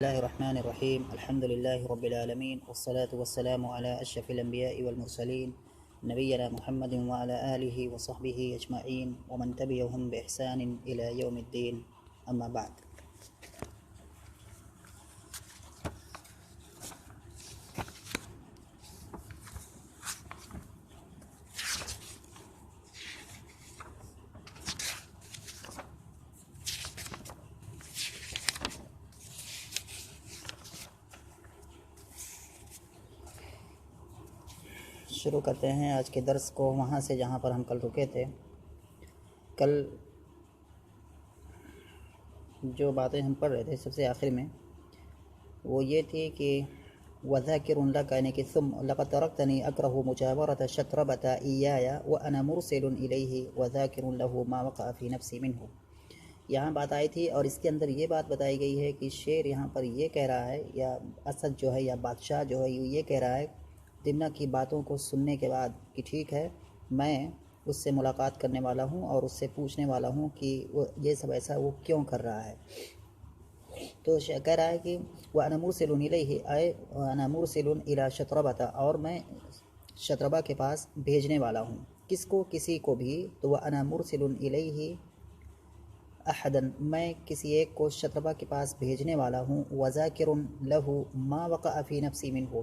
الله الرحمن الرحيم. الحمد لله رب العالمين، والصلاة والسلام على أشرف الأنبياء والمرسلين نبينا محمد وعلى آله وصحبه أجمعين ومن تبعهم بإحسان إلى يوم الدين. أما بعد. شروع کرتے ہیں آج کے درس کو وہاں سے جہاں پر ہم کل رکے تھے۔ کل جو باتیں ہم پڑھ رہے تھے سب سے آخر میں وہ یہ تھی کہ وَذَاكِرٌ لَكَ یعنی کہ ثم لَقَدْ تَرَكْتَنِي أَكْرَهُ مُجَاوَرَةَ شَطْرَبَةَ إِيَّايَ وَأَنَا مُرْسِلٌ إِلَيْهِ وَذَاكِرٌ لَهُ مَا وَقَعَ فِي نَفْسِي مِنْهُ۔ یہاں بات آئی تھی اور اس کے اندر یہ بات بتائی گئی ہے کہ شعر یہاں پر یہ کہہ رہا ہے، یا اسد جو ہے یا بادشاہ جو ہے یہ کہہ رہا ہے دمنہ کی باتوں کو سننے کے بعد کہ ٹھیک ہے، میں اس سے ملاقات کرنے والا ہوں اور اس سے پوچھنے والا ہوں کہ وہ یہ سب ایسا وہ کیوں کر رہا ہے۔ تو کہہ رہا ہے کہ وَأَنَا مُرْسِلٌ إِلَيْهِ اے وَأَنَا مُرْسِلٌ إِلَى شَطْرَبَةَ، اور میں شطربہ کے پاس بھیجنے والا ہوں۔ کس کو؟ کسی کو بھی۔ تو وَأَنَا مُرْسِلٌ إِلَيْهِ احدن، میں کسی ایک کو شطربہ کے پاس بھیجنے والا ہوں۔ وَذَاكِرٌ لَهُ مَا وَقَعَ فِي نَفْسِي مِنْهُ،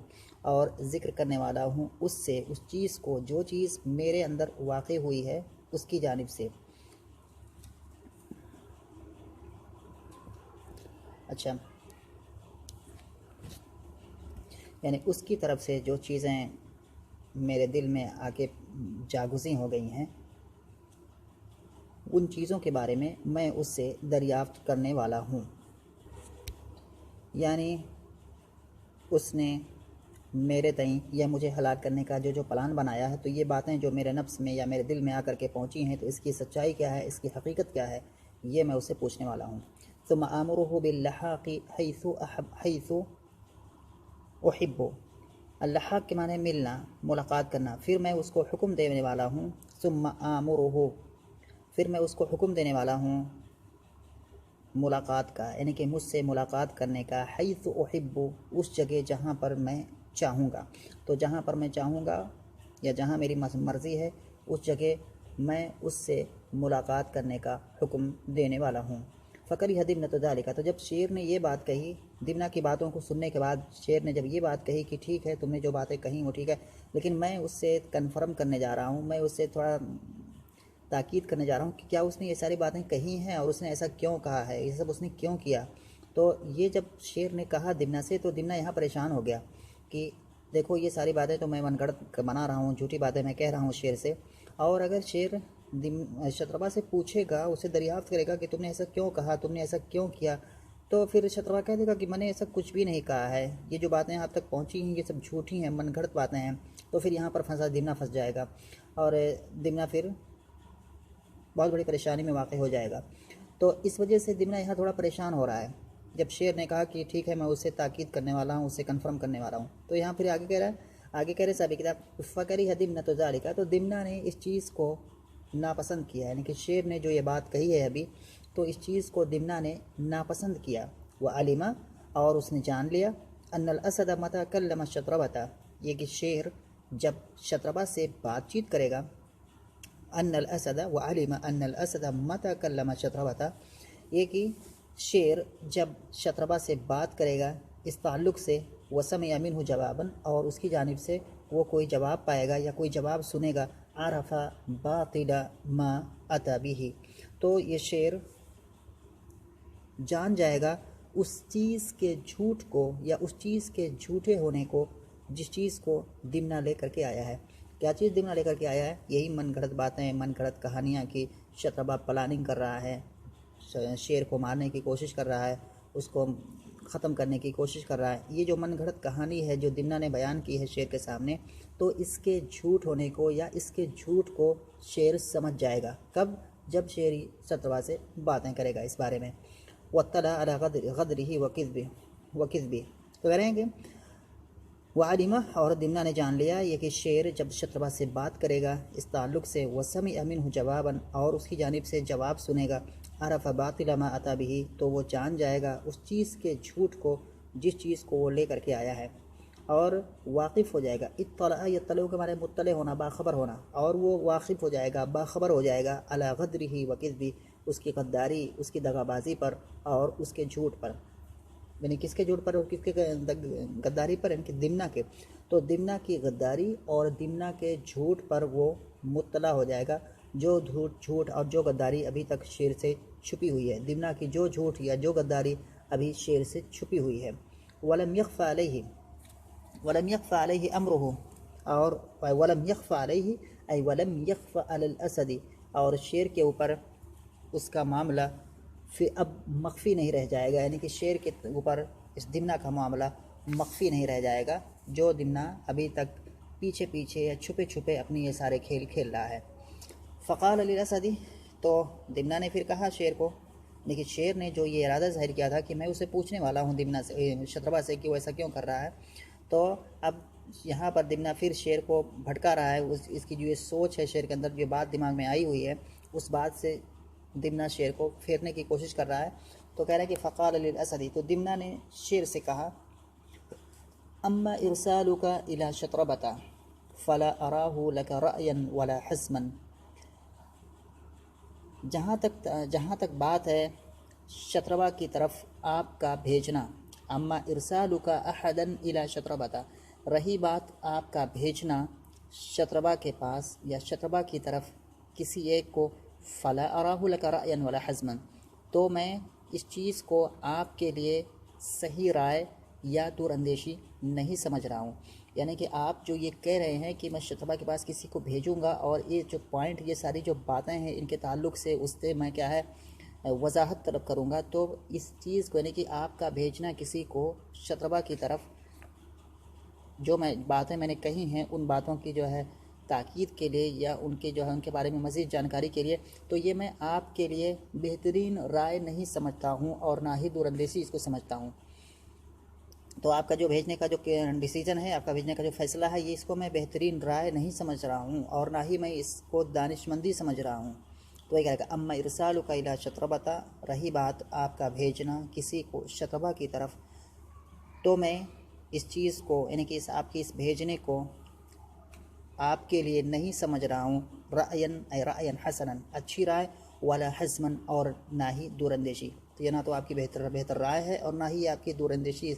اور ذکر کرنے والا ہوں اس سے اس چیز کو جو چیز میرے اندر واقع ہوئی ہے اس کی جانب سے۔ اچھا، یعنی اس کی طرف سے جو چیزیں میرے دل میں آ کے جاگزیں ہو گئی ہیں ان چیزوں کے بارے میں میں اس سے دریافت کرنے والا ہوں۔ یعنی اس نے میرے تئیں یا مجھے ہلاک کرنے کا جو پلان بنایا ہے، تو یہ باتیں جو میرے نفس میں یا میرے دل میں آ کر کے پہنچی ہیں، تو اس کی سچائی کیا ہے، اس کی حقیقت کیا ہے، یہ میں اسے پوچھنے والا ہوں۔ ثم آمرہ باللحاق حیث احب، اللحاق کے معنی ملنا، ملاقات کرنا، پھر میں اس کو حکم دینے والا ہوں۔ ثم آمرہ، پھر میں اس کو حکم دینے والا ہوں ملاقات کا، یعنی کہ مجھ سے ملاقات کرنے کا، حیث احب، اس جگہ جہاں پر میں چاہوں گا۔ تو جہاں پر میں چاہوں گا یا جہاں میری مرضی ہے اس جگہ میں اس سے ملاقات کرنے کا حکم دینے والا ہوں۔ فَكَرِهَ دِمْنَةُ ذَلِكَ، تو جب شیر نے یہ بات کہی، دمنہ کی باتوں کو سننے کے بعد شیر نے جب یہ بات کہی کہ ٹھیک ہے، تم نے جو باتیں کہیں وہ ٹھیک ہے، لیکن میں اس سے کنفرم کرنے جا رہا ہوں، میں اس سے تھوڑا تاکید کرنے جا رہا ہوں کہ کیا اس نے یہ ساری باتیں کہی ہیں اور اس نے ایسا کیوں کہا ہے، یہ سب اس نے کیوں کیا۔ تو یہ جب شیر نے کہا دمنہ سے، تو دمنہ یہاں پریشان ہو گیا کہ دیکھو یہ ساری باتیں تو میں من گھڑت بنا رہا ہوں، جھوٹی باتیں میں کہہ رہا ہوں شیر سے، اور اگر شیر شطربہ سے پوچھے گا، اسے دریافت کرے گا کہ تم نے ایسا کیوں کہا، تم نے ایسا کیوں کیا، تو پھر شطربہ کہہ دے گا کہ میں نے ایسا کچھ بھی نہیں کہا ہے، یہ جو باتیں آپ تک پہنچی ہیں یہ سب جھوٹی ہیں، من گھڑت باتیں ہیں۔ تو پھر یہاں پر دمنہ پھنس جائے گا اور دمنہ پھر بہت بڑی پریشانی میں واقع ہو جائے گا۔ تو اس وجہ سے دمنہ یہاں تھوڑا پریشان ہو رہا ہے۔ جب شیر نے کہا کہ ٹھیک ہے میں اسے تاکید کرنے والا ہوں، اسے کنفرم کرنے والا ہوں، تو یہاں پھر آگے کہہ رہے صاحب کتاب فَكَرِهَ دِمْنَةُ ذَلِكَ، تو دمنہ نے اس چیز کو ناپسند کیا، یعنی کہ شیر نے جو یہ بات کہی ہے ابھی، تو اس چیز کو دمنہ نے ناپسند کیا۔ وَعَلِمَ، اور اس نے جان لیا، أَنَّ الْأَسَدَ مَتَى كَلَّمَ الشَّطْرَبَةَ، یہ کہ شیر جب شطربہ سے بات چیت کرے گا، ان الاسد، وعلم ان الاسد متى كلم شطربة، یہ کہ شیر جب شطربہ سے بات کرے گا اس تعلق سے، وسمع منه جوابا، اور اس کی جانب سے وہ کوئی جواب پائے گا یا کوئی جواب سنے گا، عرف باطل ما اتى به، تو یہ شیر جان جائے گا اس چیز کے جھوٹ کو یا اس چیز کے جھوٹے ہونے کو جس چیز کو دمنہ لے کر کے آیا ہے۔ کیا چیز دمنہ لے کر کے آیا ہے؟ یہی من گھڑت باتیں، من گھڑت کہانیاں کی شطربہ پلاننگ کر رہا ہے، شیر کو مارنے کی کوشش کر رہا ہے، اس کو ختم کرنے کی کوشش کر رہا ہے۔ یہ جو من گھڑت کہانی ہے جو دمنہ نے بیان کی ہے شیر کے سامنے، تو اس کے جھوٹ ہونے کو یا اس کے جھوٹ کو شیر سمجھ جائے گا۔ کب؟ جب شیر شطربہ سے باتیں کرے گا اس بارے میں۔ وَاطَّلَعَ عَلَى غَدْرِهِ وَكِذْبِهِ، تو کہہ رہے ہیں کہ وعلمہ، اور دمنہ نے جان لیا یہ کہ شیر جب شطربہ سے بات کرے گا اس تعلق سے، وسمع منه جوابا، اور اس کی جانب سے جواب سنے گا، عرف باطل ما اتا به، تو وہ جان جائے گا اس چیز کے جھوٹ کو جس چیز کو وہ لے کر کے آیا ہے، اور واقف ہو جائے گا۔ اطلع یطلع کے معنی مطلع ہونا، باخبر ہونا، اور وہ واقف ہو جائے گا، باخبر ہو جائے گا علی غدرہ و کذبہ، اس کی غداری، اس کی دغا بازی پر اور اس کے جھوٹ پر، یعنی کس کے جھوٹ پر اور کس کے غداری پر، یعنی کہ دمنہ کے، تو دمنہ کی غداری اور دمنہ کے جھوٹ پر وہ مطلع ہو جائے گا، جو جھوٹ اور جو غداری ابھی تک شیر سے چھپی ہوئی ہے، دمنہ کی جو جھوٹ یا جو غداری ابھی شیر سے چھپی ہوئی ہے۔ ولم یخفى علیہ، ولم یخفى علیہ امرہ، اور ولم یخفى علیہ ای ولم یخفى علی الاسد، اور شیر کے اوپر اس کا معاملہ اب مخفی نہیں رہ جائے گا، یعنی کہ شیر کے اوپر اس دمنہ کا معاملہ مخفی نہیں رہ جائے گا، جو دمنہ ابھی تک پیچھے پیچھے یا چھپے چھپے اپنی یہ سارے کھیل کھیل رہا ہے۔ فقال للاسد، تو دمنہ نے پھر کہا شیر کو، لیکن شیر نے جو یہ ارادہ ظاہر کیا تھا کہ میں اسے پوچھنے والا ہوں دمنہ سے، شتربہ سے، کہ وہ ایسا کیوں کر رہا ہے، تو اب یہاں پر دمنہ پھر شیر کو بھٹکا رہا ہے، اس کی جو یہ سوچ ہے شیر کے اندر، جو بات دماغ میں آئی ہوئی ہے، اس بات سے دمنہ شیر کو پھیرنے کی کوشش کر رہا ہے۔ تو کہہ رہا ہے کہ فقال للاسد، تو دمنہ نے شیر سے کہا اما ارسالک الی شطربۃ فلا اراہ لک رأیا ولا حسما، جہاں تک بات ہے شطربہ کی طرف آپ کا بھیجنا، اما ارسالک احدا الی شطربۃ، رہی بات آپ کا بھیجنا شطربہ کے پاس یا شطربہ کی طرف کسی ایک کو، فلا اراہ لک رأیا ولا حزما، تو میں اس چیز کو آپ کے لیے صحیح رائے یا دور اندیشی نہیں سمجھ رہا ہوں، یعنی کہ آپ جو یہ کہہ رہے ہیں کہ میں شطربہ کے پاس کسی کو بھیجوں گا، اور یہ جو پوائنٹ، یہ ساری جو باتیں ہیں ان کے تعلق سے اس سے میں کیا ہے وضاحت طلب کروں گا، تو اس چیز کو، یعنی کہ آپ کا بھیجنا کسی کو شطربہ کی طرف، جو باتیں میں نے کہی ہیں ان باتوں کی جو ہے تاکید کے لیے یا ان کے جو ہے ان کے بارے میں مزید جانکاری کے لیے، تو یہ میں آپ کے لیے بہترین رائے نہیں سمجھتا ہوں، اور نہ ہی دور اندیشی اس کو سمجھتا ہوں۔ تو آپ کا جو بھیجنے کا جو ڈیسیجن ہے، آپ کا بھیجنے کا جو فیصلہ ہے، یہ اس کو میں بہترین رائے نہیں سمجھ رہا ہوں، اور نہ ہی میں اس کو دانش مندی سمجھ رہا ہوں۔ تو یہ کہے گا اما ارسالک الی شطربۃ، رہی بات آپ کا بھیجنا کسی کو شطربہ کی طرف، تو میں اس چیز کو، یعنی کہ آپ کی اس بھیجنے کو آپ کے لیے نہیں سمجھ رہا ہوں رأیا حسنا، اچھی رائے، ولا حزما، اور نہ ہی دور اندیشی، تو یہ نہ تو آپ کی بہتر رائے ہے، اور نہ ہی آپ کی دور اندیشی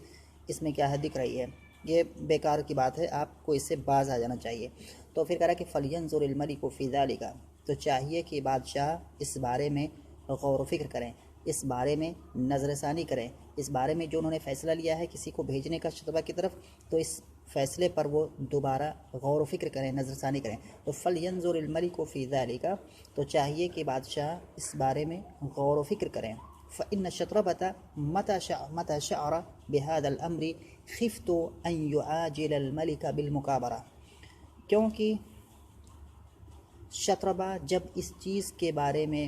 اس میں کیا ہے دکھ رہی ہے، یہ بیکار کی بات ہے، آپ کو اس سے باز آ جانا چاہیے۔ تو پھر کہہ رہا کہ فلینظر الملک فی ذلک، تو چاہیے کہ بادشاہ اس بارے میں غور و فکر کریں، اس بارے میں نظر ثانی کریں، اس بارے میں جو انہوں نے فیصلہ لیا ہے کسی کو بھیجنے کا شطربہ کی طرف، تو اس فیصلے پر وہ دوبارہ غور و فکر کریں، نظر ثانی کریں۔ تو فلینظر الملک فی ذلک، تو چاہیے کہ بادشاہ اس بارے میں غور و فکر کریں۔ فإن الشطربة متى شعر بهذا الأمر خفت أن يعاجل الملك بالمكابرة، کیونکہ شطربہ جب اس چیز کے بارے میں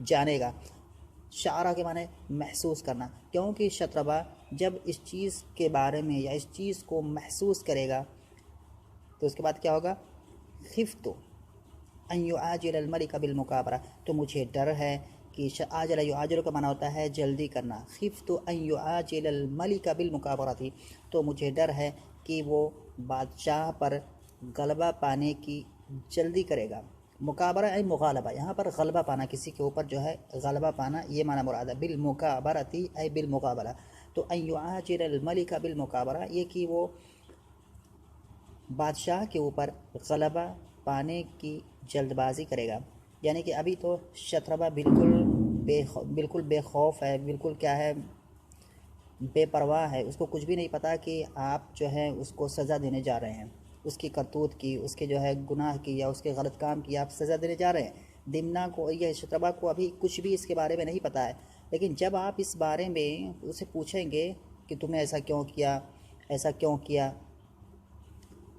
جانے گا، شعرہ کے معنی محسوس کرنا، کیونکہ شطربہ جب اس چیز کے بارے میں یا اس چیز کو محسوس کرے گا، تو اس کے بعد کیا ہوگا، خفت ان یعاجل الملک بالمکابرہ، تو مجھے ڈر ہے کہ عاجل یعاجل کا معنی ہوتا ہے جلدی کرنا، خفت ان یعاجل الملک بالمکابرہ تھی، تو مجھے ڈر ہے کہ وہ بادشاہ پر غلبہ پانے کی جلدی کرے گا۔ مکابرہ ای مغالبہ، یہاں پر غلبہ پانا، کسی کے اوپر جو ہے غلبہ پانا، یہ معنی مراد ہے، بالمکابرۃ ای بالمقابلہ، تو ان یعاجل الملک بالمکابرہ، یہ کہ وہ بادشاہ کے اوپر غلبہ پانے کی جلد بازی کرے گا، یعنی کہ ابھی تو شطربہ بالکل بے خوف ہے، بالکل کیا ہے بے پرواہ ہے، اس کو کچھ بھی نہیں پتہ کہ آپ جو ہے اس کو سزا دینے جا رہے ہیں، اس کی کرتوت کی، اس کے جو ہے گناہ کی یا اس کے غلط کام کی آپ سزا دینے جا رہے ہیں۔ دمنہ کو یا شطربہ کو ابھی کچھ بھی اس کے بارے میں نہیں پتہ ہے، لیکن جب آپ اس بارے میں اسے پوچھیں گے کہ تم نے ایسا کیوں کیا، ایسا کیوں کیا،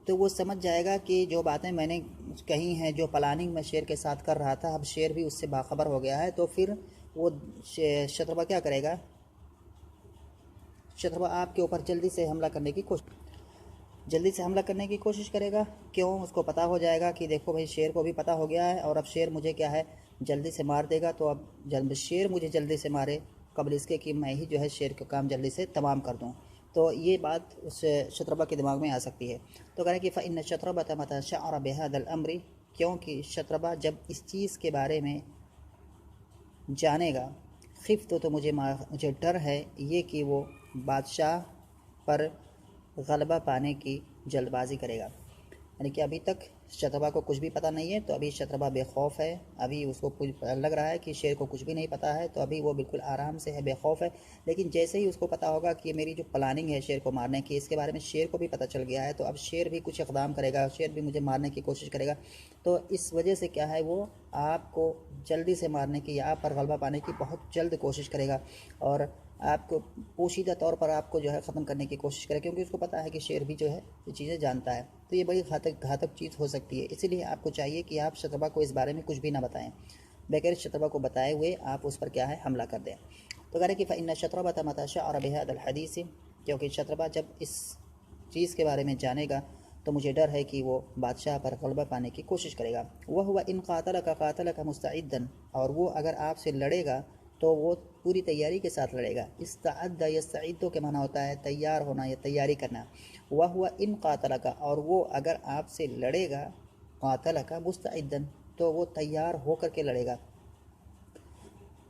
تو وہ سمجھ جائے گا کہ جو باتیں میں نے کہی ہیں، جو پلاننگ میں شیر کے ساتھ کر رہا تھا، اب شیر بھی اس سے باخبر ہو گیا ہے، تو پھر وہ شطربہ کیا کرے گا، شطربہ آپ کے اوپر جلدی سے حملہ کرنے کی کوشش کرے گا۔ کیوں؟ اس کو پتہ ہو جائے گا کہ دیکھو بھائی شیر کو بھی پتہ ہو گیا ہے، اور اب شیر مجھے کیا ہے جلدی سے مار دے گا، تو اب جب شیر مجھے جلدی سے مارے قبل اس کے کہ میں ہی جو ہے شیر کا کام جلدی سے تمام کر دوں، تو یہ بات اس شتربہ کے دماغ میں آ سکتی ہے۔ تو کہہ رہے ہیں کہ فَإِنَّ الشَّطْرَبَةَ مَتَى شَعَرَ بِهَذَا الْأَمْرِ، کیونکہ شتربہ جب اس چیز کے بارے میں جانے گا، خفت تو مجھے ڈر ہے یہ کہ وہ بادشاہ پر غلبہ پانے کی جلد بازی کرے گا، یعنی کہ ابھی تک شتربہ کو کچھ بھی پتہ نہیں ہے، تو ابھی شتربہ بے خوف ہے، ابھی اس کو کچھ لگ رہا ہے کہ شیر کو کچھ بھی نہیں پتہ ہے، تو ابھی وہ بالکل آرام سے ہے، بے خوف ہے۔ لیکن جیسے ہی اس کو پتہ ہوگا کہ میری جو پلاننگ ہے شیر کو مارنے کی، اس کے بارے میں شیر کو بھی پتہ چل گیا ہے، تو اب شیر بھی کچھ اقدام کرے گا، شیر بھی مجھے مارنے کی کوشش کرے گا، تو اس وجہ سے کیا ہے وہ آپ کو جلدی سے مارنے کی یا آپ پر غلبہ پانے کی بہت جلد کوشش کرے گا، اور آپ کو پوشیدہ طور پر آپ کو جو ہے ختم کرنے کی کوشش کرے، کیونکہ اس کو پتہ ہے کہ شیر بھی جو ہے یہ چیزیں جانتا ہے، تو یہ بڑی گھاتک چیز ہو سکتی ہے، اسی لیے آپ کو چاہیے کہ آپ شتربہ کو اس بارے میں کچھ بھی نہ بتائیں، بغیر شتربہ کو بتائے ہوئے آپ اس پر کیا ہے حملہ کر دیں۔ تو کہہ رہے کہ فَإِنَّ الشَّطْرَبَةَ مَتَى شَعَرَ بِهَذَا الْحَدِيثِ، کیونکہ شتربہ جب اس چیز کے بارے میں جانے گا تو مجھے ڈر ہے کہ وہ بادشاہ پر غلبہ پانے کی کوشش کرے گا۔ وَهُوَ إِنْ قَاتَلَكَ قَاتَلَكَ مُسْتَعِدًا، اور وہ اگر آپ سے لڑے گا تو وہ پوری تیاری کے ساتھ لڑے گا۔ استعد یستعد کے معنی ہوتا ہے تیار ہونا یا تیاری کرنا۔ وَهُوَ إِنْ قَاتَلَكَ، اور وہ اگر آپ سے لڑے گا قَاتَلَكَ مُسْتَعِدًا، تو وہ تیار ہو کر کے لڑے گا۔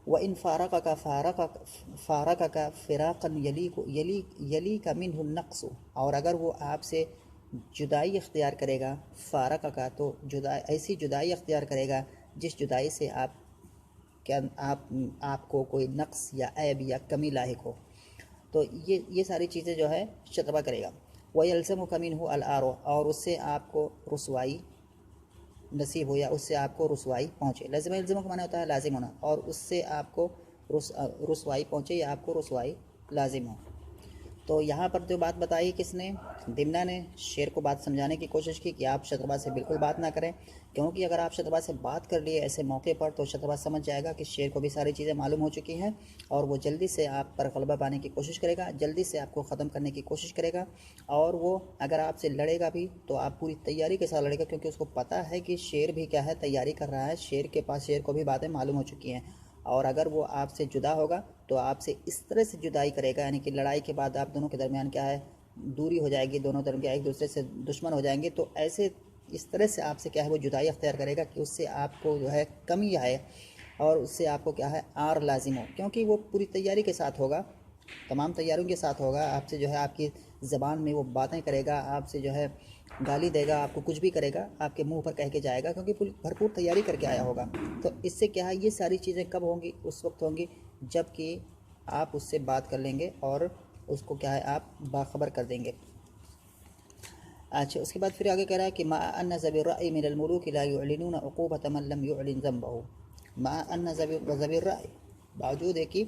وَإِنْ فَارَقَكَ فِرَاقًا يَلِيكَ مِنْهُ النَّقْصُ، اور اگر وہ آپ سے جدائی اختیار کرے گا، فارقہ کا تو ایسی جدائی اختیار کرے گا جس جدائی سے آپ کو کوئی نقص یا عیب یا کمی لاحق ہو، تو یہ ساری چیزیں جو ہے شتربہ کرے گا۔ وَيَلْزَمُكَ مِنْهُ الْعَارُ، اور اس سے آپ کو رسوائی نصیب ہو یا اس سے آپ کو رسوائی پہنچے۔ لازم الزم کا معنی ہوتا ہے لازم ہونا، اور اس سے آپ کو رسوائی پہنچے یا آپ کو رسوائی لازم ہو۔ تو یہاں پر جو بات بتائی کس نے؟ دمنہ نے شیر کو بات سمجھانے کی کوشش کی کہ آپ شتربہ سے بالکل بات نہ کریں، کیونکہ اگر آپ شتربہ سے بات کر لیے ایسے موقع پر تو شتربہ سمجھ جائے گا کہ شیر کو بھی ساری چیزیں معلوم ہو چکی ہیں، اور وہ جلدی سے آپ پر غلبہ پانے کی کوشش کرے گا، جلدی سے آپ کو ختم کرنے کی کوشش کرے گا، اور وہ اگر آپ سے لڑے گا بھی تو آپ پوری تیاری کے ساتھ لڑے گا، کیونکہ اس کو پتہ ہے کہ شیر بھی کیا ہے تیاری کر رہا ہے، شیر کو بھی باتیں معلوم ہو چکی ہیں، اور اگر وہ آپ سے جدا ہوگا تو آپ سے اس طرح سے جدائی کرے گا، یعنی کہ لڑائی کے بعد آپ دونوں کے درمیان کیا ہے دوری ہو جائے گی، دونوں طرف کیا ایک دوسرے سے دشمن ہو جائیں گے، تو ایسے اس طرح سے آپ سے کیا ہے وہ جدائی اختیار کرے گا کہ اس سے آپ کو جو ہے کمی آئے، اور اس سے آپ کو کیا ہے آر لازم ہو، کیونکہ وہ پوری تیاری کے ساتھ ہوگا، تمام تیاریوں کے ساتھ ہوگا، آپ سے جو ہے آپ کی زبان میں وہ باتیں کرے گا، آپ سے جو ہے گالی دے گا، آپ کو کچھ بھی کرے گا، آپ کے منہ پر کہہ کے جائے گا، کیونکہ بھرپور تیاری کر کے آیا ہوگا۔ تو اس سے کیا ہے یہ ساری چیزیں کب ہوں گی؟ اس وقت ہوں گی جب کہ آپ اس سے بات کر لیں گے اور اس کو کیا ہے آپ باخبر کر دیں گے۔ اچھا، اس کے بعد پھر آگے کہہ رہا ہے کہ مع ان ذوی الرأی من الملوک لا يعلنون عقوبۃ من لم يعلن ذنبه، مع ان ذوی الرأی، باوجود ہے کہ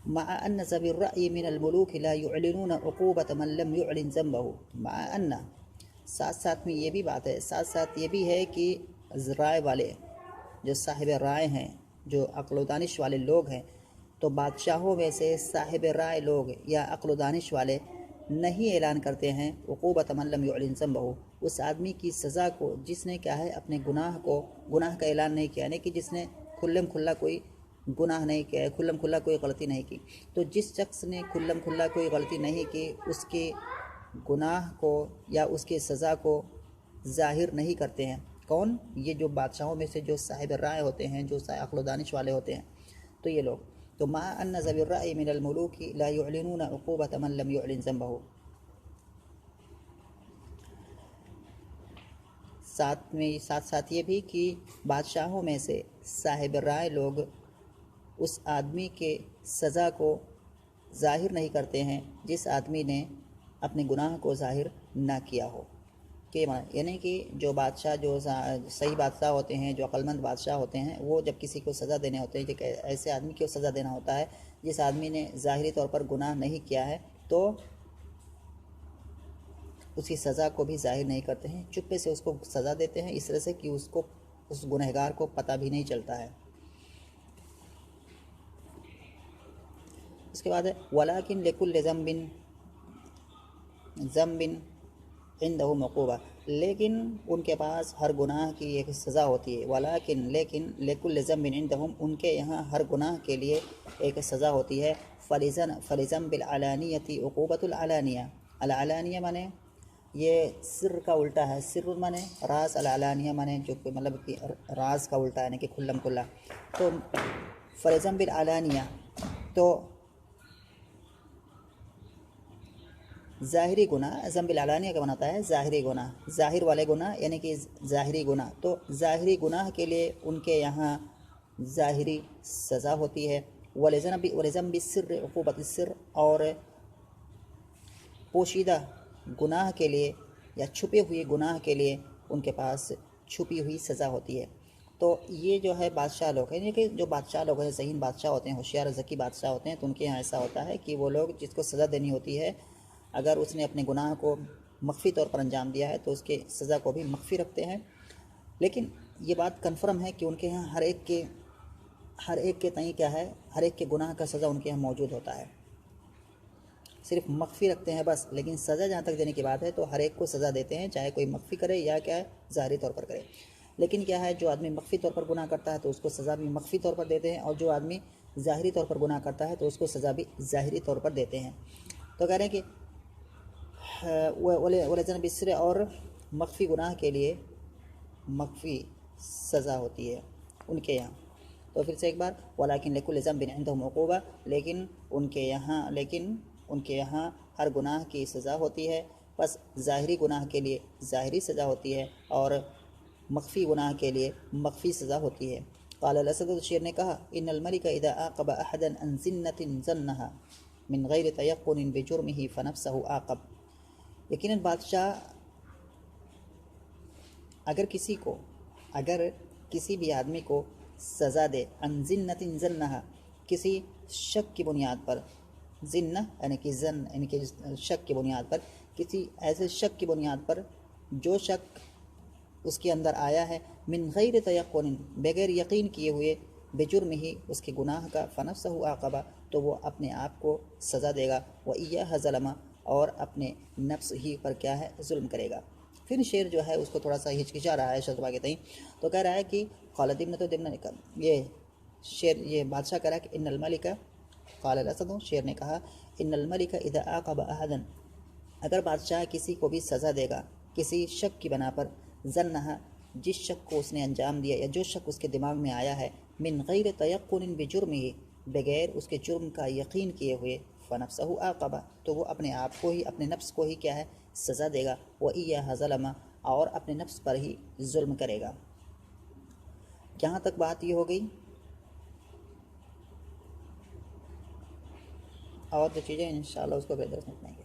مع ان ذوی الرأی من الملوک لا يعلنون عقوبۃ من لم يعلن ذنبه، مع ان ساتھ ساتھ میں یہ بھی بات ہے، ساتھ ساتھ یہ بھی ہے کہ رائے والے جو صاحب رائے ہیں، جو عقل و دانش والے لوگ ہیں، تو بادشاہوں میں سے صاحب رائے لوگ یا عقل و دانش والے نہیں اعلان کرتے ہیں عقوبۃ من لم يعلن ذنبه، اس آدمی کی سزا کو جس نے کیا ہے اپنے گناہ کا اعلان نہیں کیا، یعنی کہ جس نے کھلم کھلا کوئی گناہ نہیں کیا، کھلم کھلا کوئی غلطی نہیں کی، تو جس شخص نے کھلم کھلا کوئی غلطی نہیں کی اس کے گناہ کو یا اس کی سزا کو ظاہر نہیں کرتے ہیں۔ کون؟ یہ جو بادشاہوں میں سے جو صاحب رائے ہوتے ہیں، جو عقل و دانش والے ہوتے ہیں، تو یہ لوگ تو مع ان ذوی الرأی من الملوک لا يعلنون عقوبۃ من لم يعلن ذنبه، ساتھ ساتھ یہ بھی کہ بادشاہوں میں سے صاحب رائے لوگ اس آدمی کے سزا کو ظاہر نہیں کرتے ہیں جس آدمی نے اپنے گناہ کو ظاہر نہ کیا ہو، کہ یعنی کہ جو بادشاہ جو صحیح بادشاہ ہوتے ہیں، جو عقل مند بادشاہ ہوتے ہیں، وہ جب کسی کو سزا دینے ہوتے ہیں کہ ایسے آدمی کو سزا دینا ہوتا ہے جس آدمی نے ظاہری طور پر گناہ نہیں کیا ہے، تو اس کی سزا کو بھی ظاہر نہیں کرتے ہیں، چپے سے اس کو سزا دیتے ہیں، اس طرح سے کہ اس گنہگار کو پتہ بھی نہیں چلتا ہے۔ اس کے بعد ہے وَلَكِنْ لِكُلِّ ذَنْبٍ عندهم عقوبہ، لیکن ان کے پاس ہر گناہ کی ایک سزا ہوتی ہے، ولیکن لیکن لکل ذنب عندهم، ان کے یہاں ہر گناہ کے لیے ایک سزا ہوتی ہے، فلذنب العلانیۃ عقوبۃ العلانیہ، العلانیہ مانے یہ سر کا الٹا ہے، سر مانے راز، العلانیہ مانے جو کہ مطلب کہ راز کا الٹا ہے یعنی کہ کھلم کھلا، تو فلذنب العلانیہ تو ظاہری گناہ، ذنب العلانیہ کا بناتا ہے ظاہری گناہ، ظاہر والے گناہ یعنی کہ ظاہری گناہ، تو ظاہری گناہ کے لیے ان کے یہاں ظاہری سزا ہوتی ہے، ولذنب السر عقوبۃ السر، اور پوشیدہ گناہ کے لیے یا چھپے ہوئے گناہ کے لیے ان کے پاس چھپی ہوئی سزا ہوتی ہے۔ تو یہ جو ہے بادشاہ لوگ ہیں، یعنی کہ جو بادشاہ لوگ ہیں، ذہین بادشاہ ہوتے ہیں، ہوشیار ذکی بادشاہ ہوتے ہیں، تو ان کے یہاں ایسا ہوتا ہے کہ وہ لوگ جس کو سزا دینی ہوتی ہے، اگر اس نے اپنے گناہ کو مخفی طور پر انجام دیا ہے تو اس کے سزا کو بھی مخفی رکھتے ہیں، لیکن یہ بات کنفرم ہے کہ ان کے یہاں ہر ایک کے تئیں کیا ہے، ہر ایک کے گناہ کا سزا ان کے یہاں موجود ہوتا ہے، صرف مخفی رکھتے ہیں بس، لیکن سزا جہاں تک دینے کی بات ہے تو ہر ایک کو سزا دیتے ہیں، چاہے کوئی مخفی کرے یا کیا ہے ظاہری طور پر کرے، لیکن کیا ہے جو آدمی مخفی طور پر گناہ کرتا ہے تو اس کو سزا بھی مخفی طور پر دیتے ہیں، اور جو آدمی ظاہری طور پر گناہ کرتا ہے تو اس کو سزا بھی ظاہری طور پر دیتے ہیں۔ تو کہہ رہے ہیں کہ ولذنب السر، اور مخفی گناہ کے لیے مخفی سزا ہوتی ہے ان کے یہاں۔ تو پھر سے ایک بار، ولیکن لکل ذنب عندهم عقوبہ، لیکن ان کے یہاں ہر گناہ کی سزا ہوتی ہے، بس ظاہری گناہ کے لیے ظاہری سزا ہوتی ہے اور مخفی گناہ کے لیے مخفی سزا ہوتی ہے۔ قال الاسد، شیر نے کہا، ان الملک اذا عاقب احدا عن زنة ظنها من غیر تیقن بجرمه فنفسه عاقب، یقیناً بادشاہ اگر کسی بھی آدمی کو سزا دے، عن زنة ظنها، کسی شک کی بنیاد پر، زنہ یعنی کہ زن یعنی کہ شک کی بنیاد پر، کسی ایسے شک کی بنیاد پر جو شک اس کے اندر آیا ہے، من غیر تیقن، بغیر یقین کیے ہوئے، بجرم ہی، اس کے گناہ کا، فنفسہ عاقبہ، تو وہ اپنے آپ کو سزا دے گا، وَإِيَّاهَ ظَلَمَ، اور اپنے نفس ہی پر کیا ہے ظلم کرے گا۔ پھر شعر جو ہے اس کو تھوڑا سا ہچکچا رہا ہے شذبہ کے تئیں، تو کہہ رہا ہے کہ قال دمنہ نے کہا، یہ بادشاہ کہہ رہا ہے کہ ان الملک، قال الاسد، شیر نے کہا، ان الملک اذا عاقب احدا، اگر بادشاہ کسی کو بھی سزا دے گا کسی شک کی بنا پر، ظنها، جس شک کو اس نے انجام دیا یا جو شک اس کے دماغ میں آیا ہے، من غیر تیقن بجرمہ، بغیر اس کے جرم کا یقین کیے ہوئے، فنفسہ عاقبہ، تو وہ اپنے آپ کو ہی، اپنے نفس کو ہی کیا ہے سزا دے گا، وَإِيَّاهَ ظَلَمَ، اور اپنے نفس پر ہی ظلم کرے گا۔ یہاں تک بات یہ ہو گئی، اور جو چیزیں انشاءاللہ اس کو بہتر سمجھیں گے۔